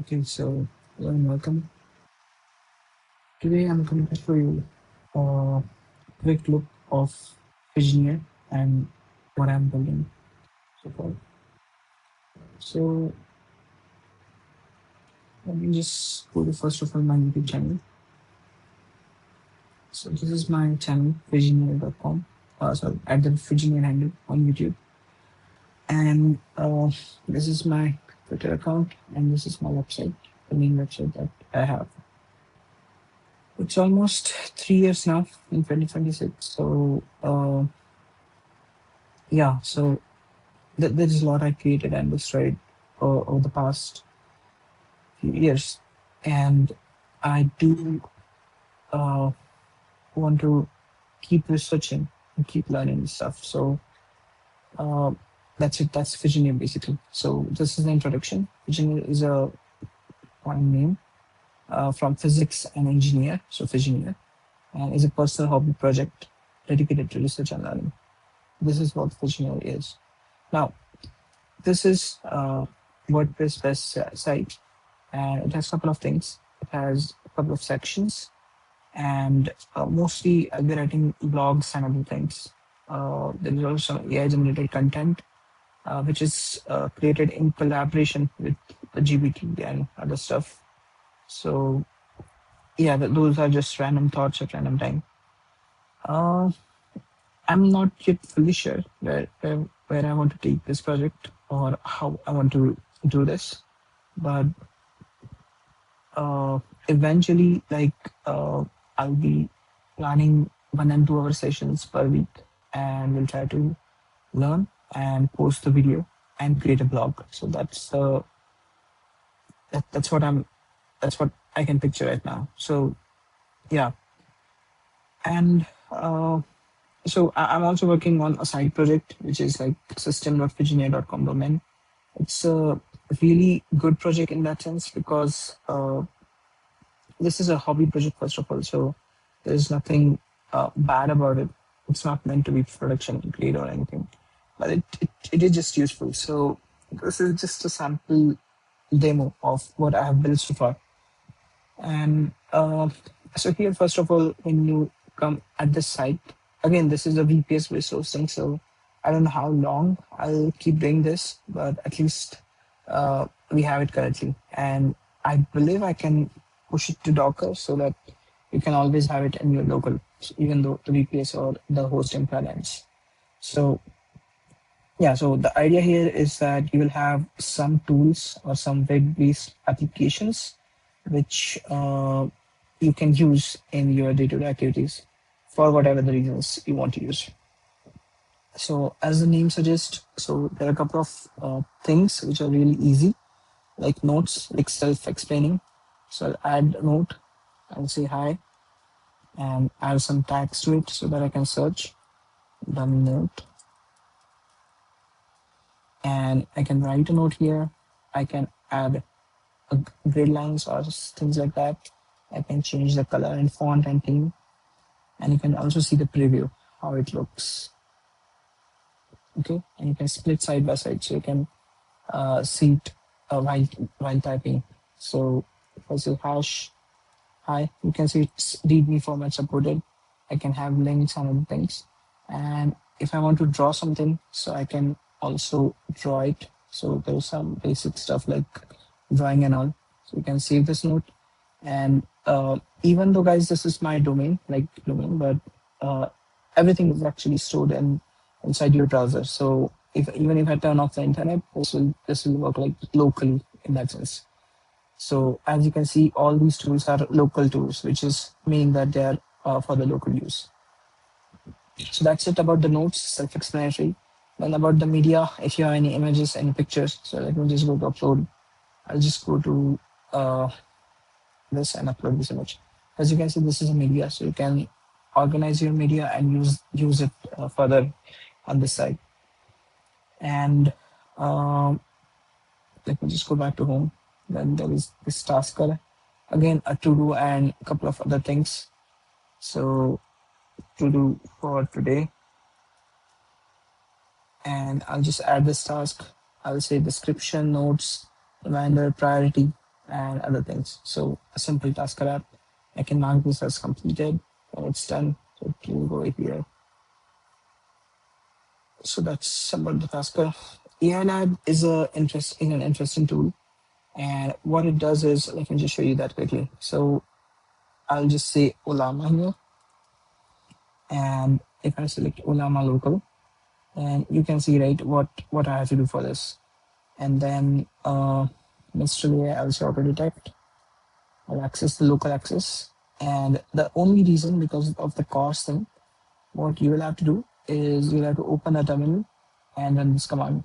Okay, so hello and welcome. Today I'm going to show you a quick look of Phygineer and what I'm building so far. So let me just go to first of all my YouTube channel. So this is my channel, phygineer.com. Sorry, at the Phygineer handle on YouTube. And this is my Twitter account, and this is my website, the main website that I have. It's almost 3 years now in 2026. So yeah, so there is a lot I created and destroyed over the past few years, and I do uh, want to keep researching and keep learning stuff. So uh, that's it. That's Phygineer basically. So this is the introduction. Phygineer is a one name from physics and engineer. So Phygineer and is a personal hobby project dedicated to research and learning. This is what Phygineer is. Now, this is WordPress best site, and it has a couple of things. It has a couple of sections, and mostly I'll be writing blogs and other things. There is also some AI generated content, which is created in collaboration with the GBT and other stuff. So yeah, those are just random thoughts at random time. Uh, I'm not yet fully sure where I want to take this project or how I want to do this, but uh, eventually, I'll be planning 1 and 2 hour sessions per week, and we'll try to learn and post the video and create a blog. So that's what that's what I can picture right now. So yeah, and I'm also working on a side project which is like system.phygineer.com domain. It's a really good project in that sense because this is a hobby project first of all, so there's nothing bad about it. It's not meant to be production grade or anything, but it is just useful. So this is just a sample demo of what I have built so far. And so here, first of all, when you come at this site, again, this is a VPS based hosting. So I don't know how long I'll keep doing this, but at least we have it currently. And I believe I can push it to Docker so that you can always have it in your local, even though the VPS or the hosting plugins. So yeah, so the idea here is that you will have some tools or some web-based applications which you can use in your day-to-day activities for whatever the reasons you want to use. So as the name suggests, so there are a couple of things which are really easy, like notes, like self-explaining. So I'll add a note, I'll say hi, and add some tags to it so that I can search the note. And I can write a note here. I can add grid lines or things like that. I can change the color and font and theme. And you can also see the preview, how it looks. Okay, and you can split side by side, so you can see it while typing. So if I say hash hi, you can see it's readme format supported. I can have links and other things. And if I want to draw something, so I can also draw it. So there's some basic stuff like drawing and all. So you can save this note. And even though guys, this is my domain, but uh, everything is actually stored inside your browser. So if even if I turn off the internet, this will work like locally in that sense. So as you can see, all these tools are local tools, which is meaning that they are for the local use. So that's it about the notes, self-explanatory. Then about the media, if you have any images, any pictures, so let me just go to upload. I'll just go to this and upload this image. As you can see, this is a media, so you can organize your media and use it further on this side. And let me just go back to home. Then there is this tasker, again a to do and a couple of other things. So to do for today, and I'll just add this task. I'll say description, notes, reminder, priority, and other things. So a simple tasker app, I can mark this as completed when it's done. So it will go here. So that's about the tasker. AI Lab is an interesting tool, and what it does is, let me just show you that quickly. So I'll just say Olama here, and if I select Olama local, and you can see right what I have to do for this. And then Mr. I'll say auto detect. I'll access the local access. And the only reason, because of the cost thing, what you will have to do is you'll have to open a terminal and run this command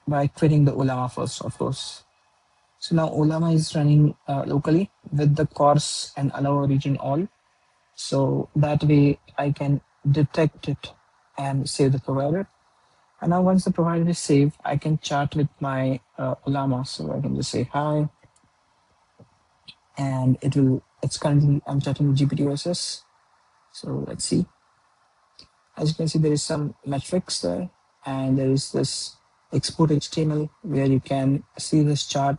by quitting the Olama first, of course. So now Olama is running locally with the course and allow region all. So that way I can detect it and save the provider. And now once the provider is saved, I can chat with my Olama. So I can just say hi, and it's currently, I'm chatting with GPT-OSS. So let's see. As you can see, there is some metrics there, and there is this export HTML where you can see this chart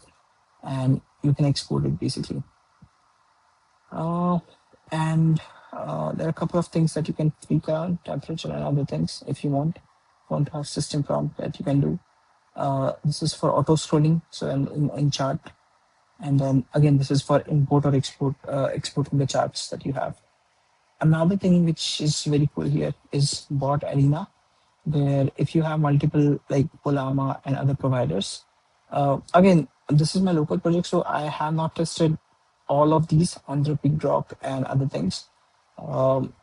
and you can export it basically. Uh, and there are a couple of things that you can tweak on temperature and other things if you want to have system prompt that you can do. This is for auto scrolling, so in chart, and then again this is for import or exporting the charts that you have. Another thing which is very cool here is bot arena, where if you have multiple like Olama and other providers, again, this is my local project, so I have not tested all of these on the big drop and other things. Um,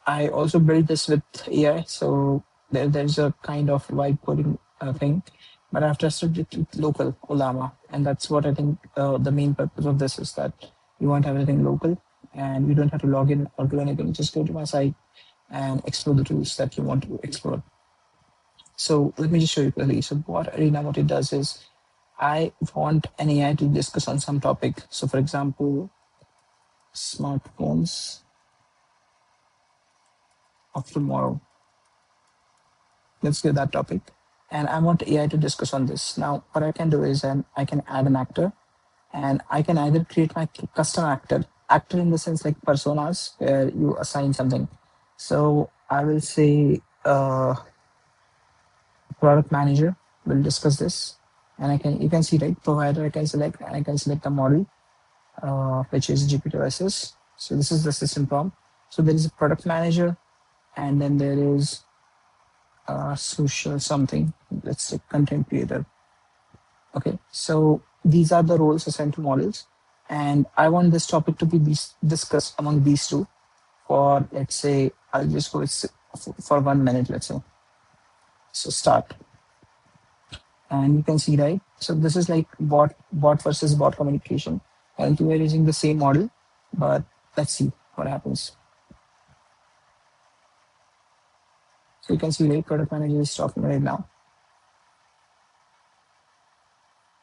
I also built this with AI, so there's a kind of vibe coding thing, but I've tested it with local Olama, and that's what I think the main purpose of this is, that you want everything local and you don't have to log in or do anything. Just go to my site and explore the tools that you want to explore. So let me just show you quickly. So what Arena, what it does is, I want an AI to discuss on some topic. So for example, smartphones of tomorrow. Let's get that topic. And I want AI to discuss on this. Now, what I can do is I can add an actor, and I can either create my custom actor in the sense like personas where you assign something. So I will say product manager will discuss this, and you can see right provider I can select, and I can select a model which is GPT-OSS. So this is the system prompt. So there is a product manager, and then there is social something. Let's say content creator. Okay, so these are the roles assigned to models, and I want this topic to be discussed among these two for, let's say, I'll just go with for 1 minute, let's say. So start, and you can see right. So this is like bot versus bot communication. Currently, we're using the same model, but let's see what happens. So you can see right, product manager is talking right now.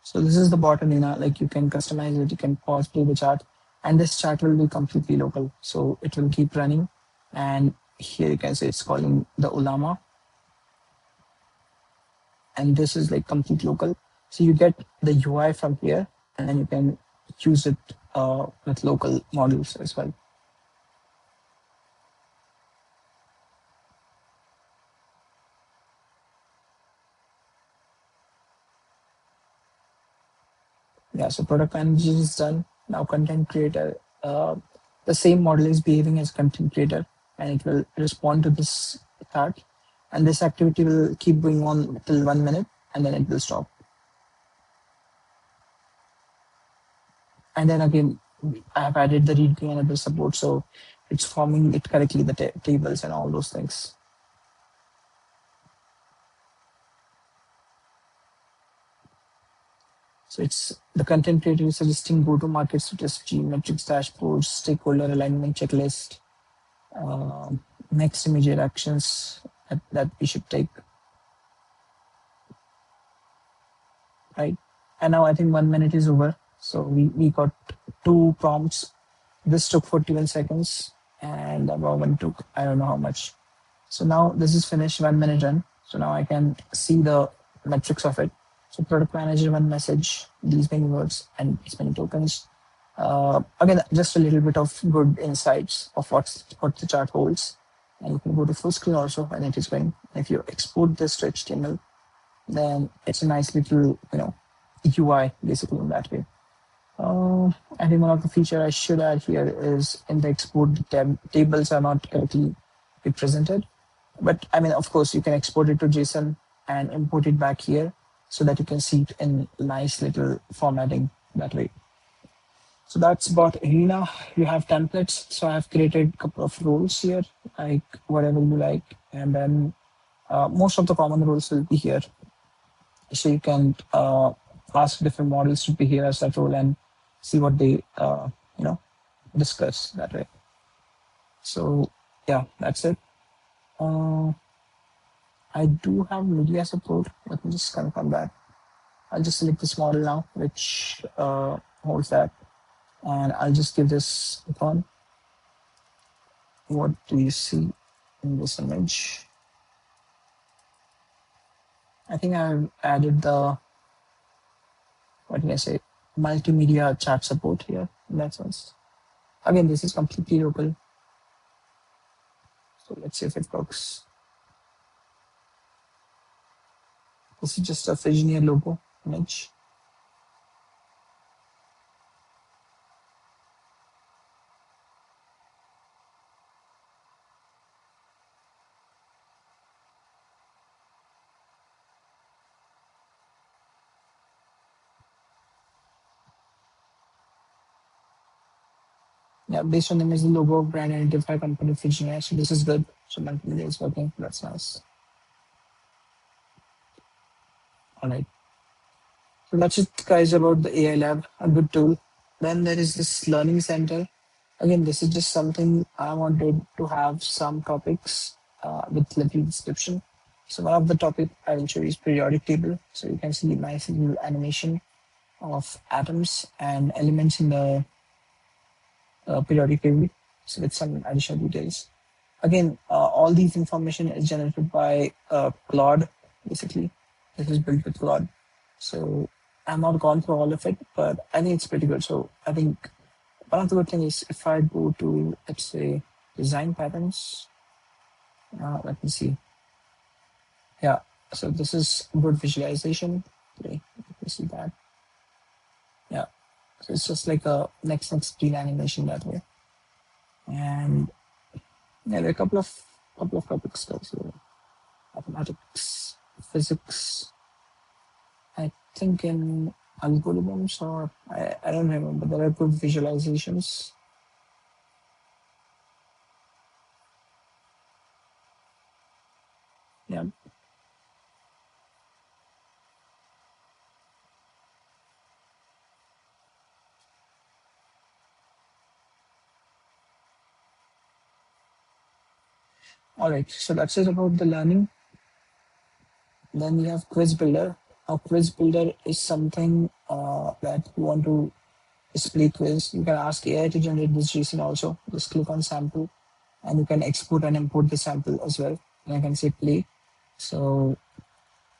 So this is the bot arena. Like you can customize it, you can pause, play the chart, and this chart will be completely local. So it will keep running. And here you can say it's calling the Ulama, and this is like complete local. So you get the UI from here, and then you can use it with local models as well. Yeah, so product manager is done. Now content creator, the same model is behaving as content creator, and it will respond to this chart. And this activity will keep going on till 1 minute, and then it will stop. And then again, I have added the readme and other support, so it's forming it correctly, the tables and all those things. So it's the content creator is suggesting go-to-market strategy, metrics dashboards, stakeholder alignment checklist, next immediate actions that we should take, right? And now I think 1 minute is over. So we got two prompts. This took 41 seconds, and the other one took, I don't know how much. So now this is finished, 1 minute done. So now I can see the metrics of it. So product manager, one message, these many words and these many tokens. Again, just a little bit of good insights of what the chart holds. And you can go to full screen also when it is going. If you export this to HTML, then it's a nice little, UI basically in that way. I think one of the feature I should add here is in the export, the tables are not correctly represented. But I mean, of course, you can export it to JSON and import it back here so that you can see it in nice little formatting that way. So that's about Arena. You have templates. So I've created a couple of roles here, like whatever you like. And then most of the common roles will be here. So you can ask different models to be here as that role and see what they, you know, discuss that way. So yeah, that's it. Uh, I do have media support. Let me just confirm that. I'll just select this model now, which holds that. And I'll just give this icon. What do you see in this image? I think I've added the, what can I say, multimedia chat support here in that sense. Again, this is completely local. So let's see if it works. This is just a Phygineer logo image. Yeah, based on the image, the logo of brand identify company Phygineer. So this is good. So multimedia is working. That's nice. All right. So that's it, guys, about the AI Lab, a good tool. Then there is this Learning Center. Again, this is just something I wanted to have some topics with little description. So one of the topic I will show you is periodic table. So you can see nice little animation of atoms and elements in the periodic table. So with some additional details. Again, all these information is generated by Claude, basically. This is built with Claude. So I'm not gone through all of it, but I think it's pretty good. So I think one of the good things is if I go to, let's say, design patterns, let me see. Yeah, so this is good visualization. Okay, let me see that. Yeah, so it's just like a next screen animation that way. And yeah, there are a couple of topics guys here. Mathematics, physics. I think in algorithms or I don't remember. There are good visualizations. Yeah. All right. So that's it about the learning. Then we have quiz builder. A quiz builder is something that you want to display quiz. You can ask AI to generate this JSON also. Just click on sample and you can export and import the sample as well. And I can say play. So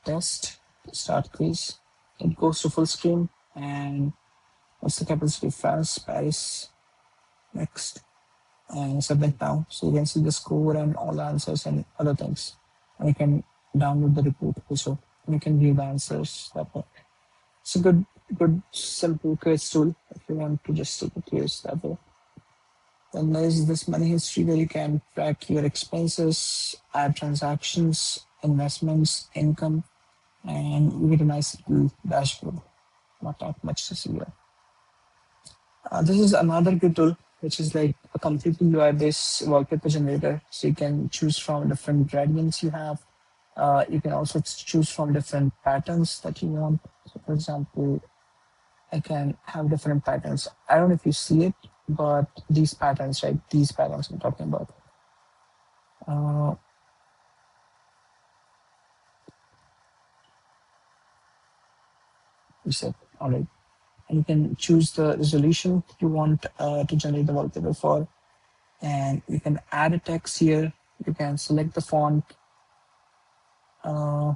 test, start quiz. It goes to full screen and what's the capital city? France, Paris. Next and submit now. So you can see the score and all the answers and other things. And you can download the report also. And you can view the answers that way. It's a good simple quiz tool if you want to just take a quiz that way. Then there's this money history where you can track your expenses, add transactions, investments, income, and you get a nice little dashboard. Not that much to see here. This is another good tool, which is like a completely UI-based wallpaper generator. So you can choose from different gradients you have. You can also choose from different patterns that you want. So for example, I can have different patterns. I don't know if you see it, but these patterns, right? These patterns I'm talking about. Uh, you said, all right. And you can choose the resolution you want to generate the wallpaper for. And you can add a text here. You can select the font. Uh,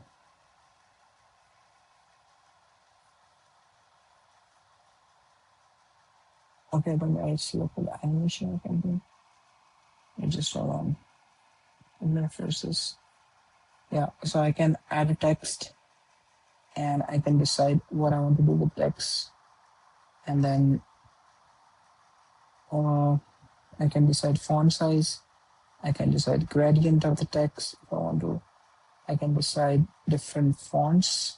Okay, then I select the animation I can do. I just hold on. Versus. Yeah, so I can add a text and I can decide what I want to do with text. And then uh, I can decide font size. I can decide gradient of the text if I want to. I can decide different fonts,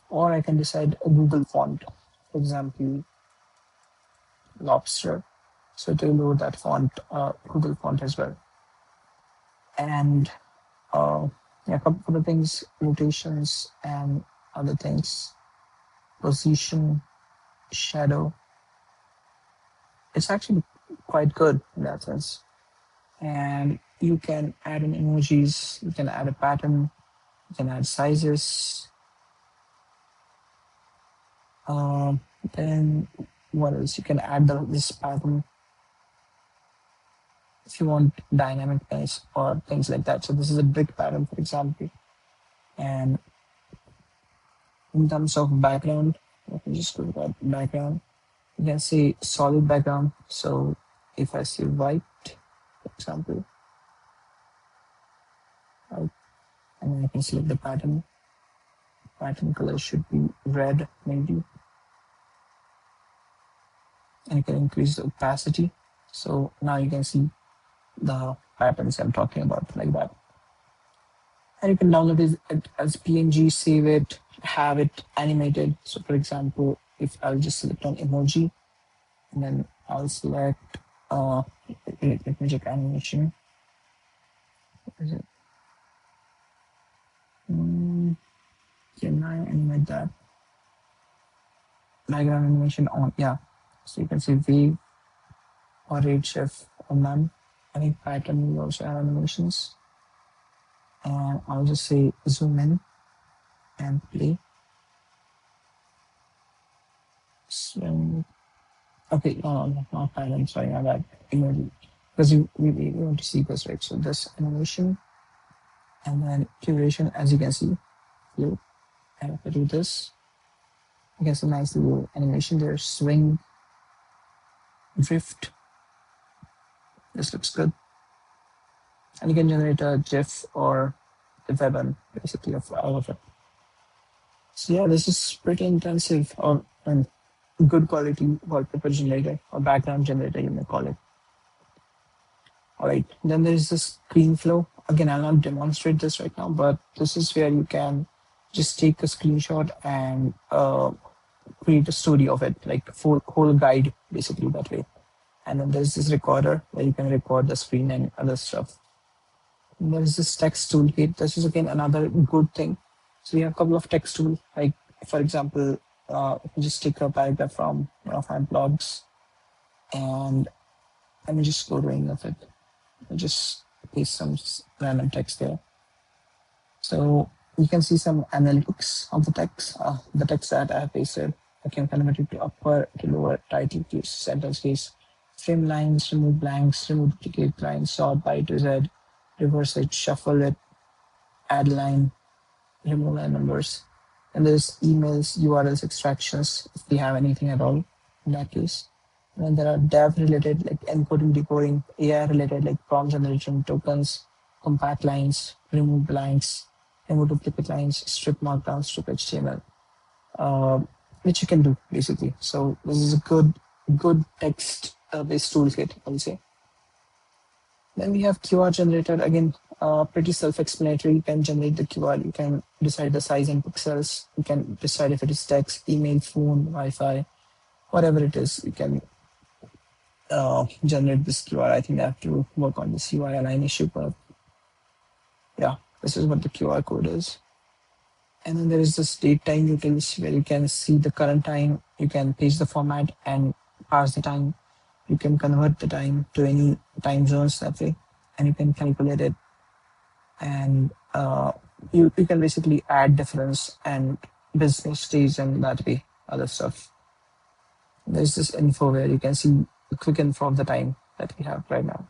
or I can decide a Google font, for example, Lobster. So to load that font, Google font as well. And yeah, a couple of things, rotations and other things, position, shadow. It's actually quite good in that sense. And you can add in emojis, you can add a pattern, you can add sizes. Um, then what else? You can add this pattern if you want dynamicness or things like that. So this is a big pattern, for example. And in terms of background, let me just go to that background. You can see solid background. So if I see white, for example, right, and then I can select the pattern. Pattern color should be red, maybe. And you can increase the opacity. So now you can see the patterns I'm talking about like that. And you can download it as PNG, save it, have it animated. So for example, if I'll just select on emoji and then I'll select, let me check animation. Is it? Can I animate that? Background animation on, yeah. So you can see wave or rate shift or none. Any pattern will also have animations. And I'll just say zoom in and play. So, okay, no, not pattern, sorry, I got emoji. Because we want to see this, right? So this animation and then duration, as you can see, loop. And if I do this, you can see nice little animation there, swing, drift. This looks good. And you can generate a GIF or a webm basically of all of it. So yeah, this is pretty intensive or good quality wallpaper generator or background generator, you may call it. All right, then there's the screen flow. Again, I'll not demonstrate this right now, but this is where you can just take a screenshot and create a story of it, like full whole guide basically that way. And then there's this recorder where you can record the screen and other stuff. And there's this text toolkit. This is again another good thing. So we have a couple of text tools, like for example, just take a paragraph from one of my blogs, and let me just go to any of it. I just paste some random text there. So you can see some analytics of the text that I have pasted. I can convert it to upper to lower, title case, sentence case, trim lines, remove blanks, remove duplicate lines, sort by to Z, reverse it, shuffle it, add line, remove line numbers. And there's emails, URLs, extractions, if we have anything at all in that case. And then there are dev related, like encoding, decoding, AI related, like prompt generation, tokens, compact lines, remove blanks, remove duplicate lines, strip markdown, strip HTML, uh, which you can do basically. So this is a good text based toolkit, I would say. Then we have QR generator. Again, pretty self-explanatory. You can generate the QR. You can decide the size in pixels. You can decide if it is text, email, phone, Wi-Fi, whatever it is. You can generate this QR. I think I have to work on this UI align issue, but yeah, this is what the QR code is. And then there is this date time utils where you can see the current time. You can paste the format and pass the time. You can convert the time to any time zones that way, and you can calculate it. And you can basically add difference and business days and that way, other stuff. There's this info where you can see the quick info of the time that we have right now.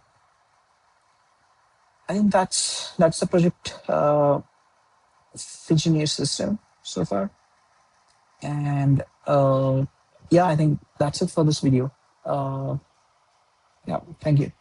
I think that's the project Phygineer system so far. And yeah, I think that's it for this video. Uh, yeah, thank you.